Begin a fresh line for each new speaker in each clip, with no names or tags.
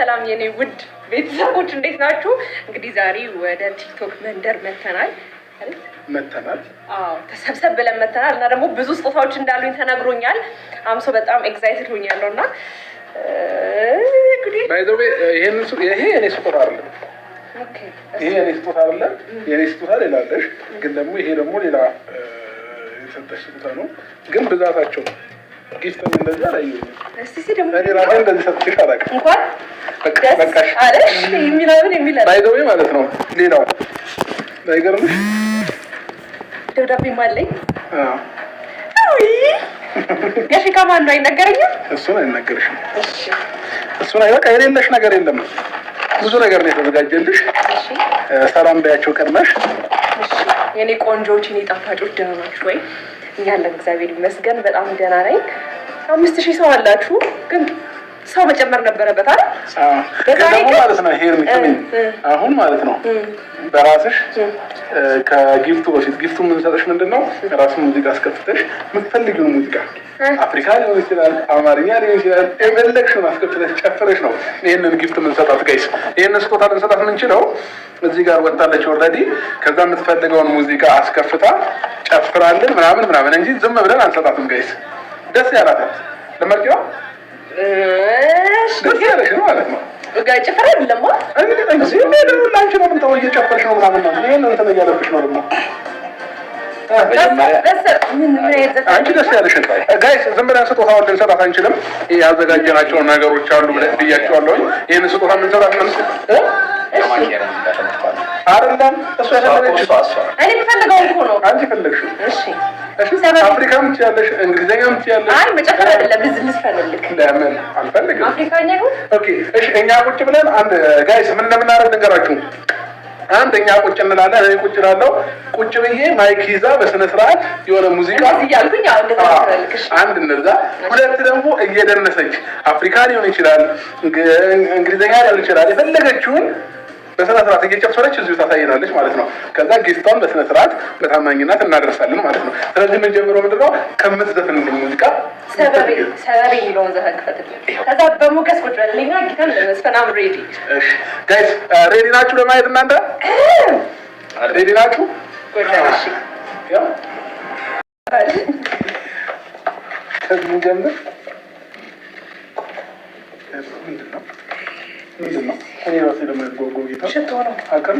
ሰላም የኔ ውድ ቤተሰቦች እንዴት ናችሁ? እንግዲህ ዛሬ ወደ ቲክቶክ መንደር መተናል። አዎ ተሰብሰብ ብለን መተናል እና ደግሞ ብዙ ስጦታዎች እንዳሉኝ ተነግሮኛል። አምሶ በጣም ኤክሳይትድ ሆኛለሁና እንግዲህ
ባይዘው ይሄ የኔ ስጦታ አይደለም። ኦኬ ይሄ የኔ ስጦታ አይደለም። የኔ ስጦታ ሌላ አለሽ፣ ግን ደግሞ ይሄ ደግሞ ሌላ የሰጠሽ ስጦታ ነው። ግን ብዛታቸው ጊፍት እንደዛ ላይ
እስቲ ደግሞ
እኔ ራሴ እንደዚህ ሰጥቼሽ አላውቅም።
እንኳን በቃሽ አለሽ የሚላል
ባይዘው ማለት ነው። ሌላው ባይገርምሽ
ደብዳቤ ማለኝ ጋሽካ ማን ነው አይነገረኝም?
እሱን አይነገርሽም። እሱን በቃ የሌለሽ ነገር የለም። ብዙ ነገር ነው የተዘጋጀልሽ። ሰላም በያቸው ቀድመሽ።
የኔ ቆንጆዎች የኔ ጣፋጮች ደህና ናችሁ ወይ? እኛ አለን እግዚአብሔር ይመስገን በጣም ደህና ነኝ። 5000 ሰው አላችሁ ግን ሰው መጨመር ነበረበት አይደል?
ደግሞ ማለት ነው ሄር አሁን ማለት ነው በራስሽ ከጊፍቱ በፊት ጊፍቱ የምንሰጥሽ ምንድነው? ራስሽ ሙዚቃ አስከፍተሽ የምትፈልጊውን ሙዚቃ አፍሪካ ሊሆን ይችላል፣ አማርኛ ሊሆን ይችላል፣ ኤቨርሌክሽን አስከፍተሽ ጨፍረሽ ነው ይሄንን ጊፍት የምንሰጣት ጋይስ። ይሄንን ስጦታ ልንሰጣት የምንችለው እዚህ ጋር ወጣለች ኦልሬዲ። ከዛ የምትፈልገውን ሙዚቃ አስከፍታ ጨፍራልን ምናምን እንጂ ዝም ብለን አንሰጣትም ጋይስ። ደስ ያላታት ለማርቂዋ ደስ ያለሽ ነው ማለት ነው።
ጋር ጨፈረ አይደለም
እንግዲህ ላንቺ ነው የምንተው እየጨፈርሽ ነው ምናምን ነው። ይሄን እንትን እያለብሽ ነው ደግሞ አንቺ ደስ ያለሽ ጋይስ። ዝም ብለን ስጦታውን ልንሰጣት አንችልም። ያዘጋጀናቸው ነገሮች አሉ ብያቸዋለሁ። ይሄን ስጦታ የምንሰጣት አይደለም እሱ ያሰለች
እኔ የምፈልገው እኮ ነው።
አንቺ ፈለግሽው። እሺ አፍሪካም ትያለሽ፣ እንግሊዘኛም ትያለሽ።
አይ መጨፈር አይደለም ቢዝነስ ፈልግ።
ለምን አልፈልግም?
አፍሪካኛ ነው።
ኦኬ እሺ። እኛ ቁጭ ብለን አንድ ጋይስ ምን እንደምናደርግ ልንገራችሁ። አንደኛ ቁጭ እንላለን። እኔ ቁጭ እላለሁ። ቁጭ ብዬ ማይክ ይዛ በስነ ስርዓት የሆነ ሙዚቃ
እያልኩኝ
አንድ እንደዛ፣ ሁለት ደግሞ እየደነሰች አፍሪካ ሊሆን ይችላል፣ እንግሊዘኛ ሊሆን ይችላል፣ የፈለገችውን በስነ ስርዓት እየጨፈረች እዚሁ ታሳየናለች ማለት ነው። ከዛ ጌስቷን በስነ ስርዓት በታማኝነት እናደርሳለን ማለት ነው። ስለዚህ ምን ጀምሮ ምንድነው ከምትዘፍንልኝ ሙዚቃ
ሰበቤ የሚለውን ዘፈን ክፈትልኝ። ከዛ በሞገስ ቁጭ በልልኝ እና ጊታር ለመስፈን አም ሬዲ።
እሺ ጋይስ ሬዲ ናችሁ ለማየት? እናንተ ሬዲ ናችሁ?
እሺ
ያው ከዚህ ጀምር ምንድነው እኔ ራሴ ለማድረግ ጌታ
ሽቶ ነው
አቀም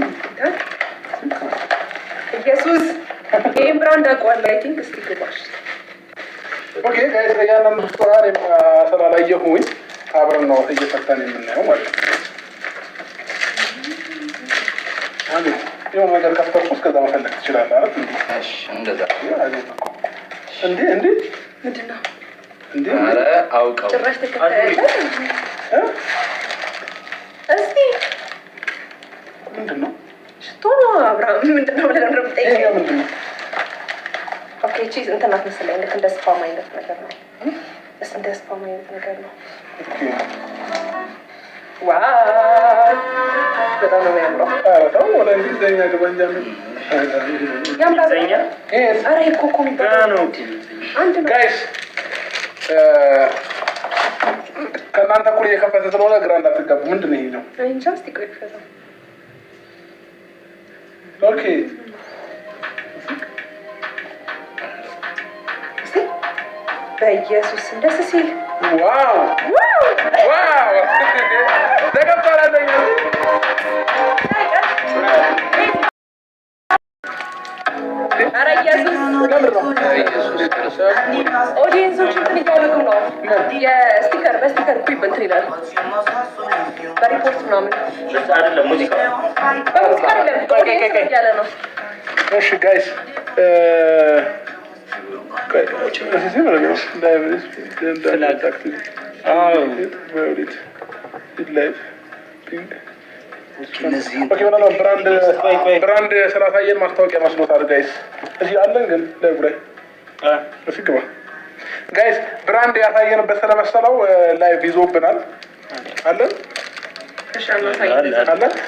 ኢየሱስ ይሄን ብራንድ አውቀዋለሁ። አይ ቲንክ እስቲ ግባሽ።
ኦኬ ጋይስ ያንን ስቶራን ስላላየሁኝ አብረን ነው እየፈታን የምናየው ማለት ነው። አንዴ የሆነ ነገር ከፍተሽ እስከዛ መፈለግ ትችላለህ አይደል?
እሺ እንደዛ
እንዴ
ምንድን ነው
እንዴ?
ኧረ አውቀው
ጭራሽ ተከታተለ እስቲ
ምንድን ነው
ሽቶ ነው አብርሃም? ምንድን ነው ብለህ ነው የምጠይቀው?
ምንድን ነው?
ኦኬ ቺዝ እንትን አትመስለኝ። ልክ እንደ ስፓም አይነት ነገር ነው። እንደ ስፓም አይነት ነገር ነው። ዋው በጣም ነው የሚያምረው።
አዎ ወደ እንግሊዘኛ ገባኛ ምን
ያምራኛ። ኧረ ኮኮ የሚባለው ነው አንድ ነው
ጋይስ። ከእናንተ እኩል እየከፈተ ስለሆነ ግራ እንዳትጋቡ። ምንድን ነው ይሄ ነው?
እንጃ እስኪ ቆይ ክፈተው።
ኦኬ
በኢየሱስ ደስ ሲል
ዋው ተቀበላለኝ።
ኧረ ኢየሱስ ኦዲየንሶች እንትን እያደረጉ ነው። በስቲከር እኮ እንትን ይላል በሪፖርት ምናምን
አይደለም ሙዚቃ
በሙዚቃ አይደለም ኦዲየንስ እያለ ነው።
እሺ ጋይስ ብራንድ ስላሳየን ማስታወቂያ መስሎታል ጋይስ። እዚህ አለን ግን ላይቭ ላይ እሺ ግባ ጋይስ። ብራንድ ያሳየንበት ስለመሰለው ላይቭ ይዞብናል አለን።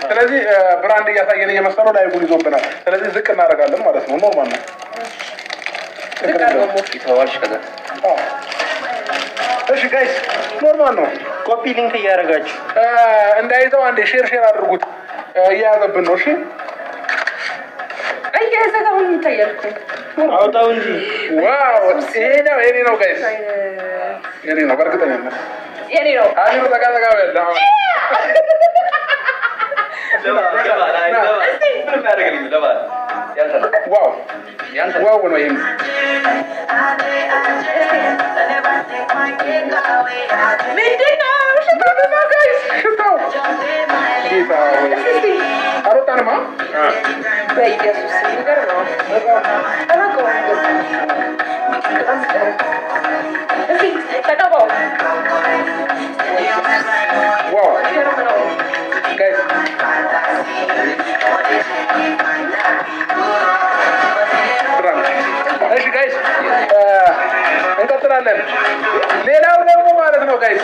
ስለዚህ ብራንድ እያሳየን እየመሰለው ላይቭን ይዞብናል። ስለዚህ ዝቅ እናደርጋለን ማለት ነው። ኖርማል ነው። እሺ ጋይስ ኖርማል ነው።
ኮፒ ሊንክ እያደረጋችሁ
እንዳይተው አንዴ ሼር አድርጉት። እያያዘብን ነው። እሺ
እየዘጋሁኝ ይታያል እኮ
አውጣው እንጂ።
ዋው ይሄኛው የኔ ነው ጋይስ፣ የኔ ነው በእርግጠኝነት
የኔ ነው።
አሁን ተቃጠቃ ያለ አሁን ዋው ዋው ነው ይሄ
ምንድን ነው
ሽታው? ጌታ አልወጣንማ።
በኢየሱስ የሚገርም ነው። ተቀባው።
ዋው ጋይስ እሺ ጋይስ እንቀጥላለን። ሌላው ደግሞ ማለት ነው ጋይስ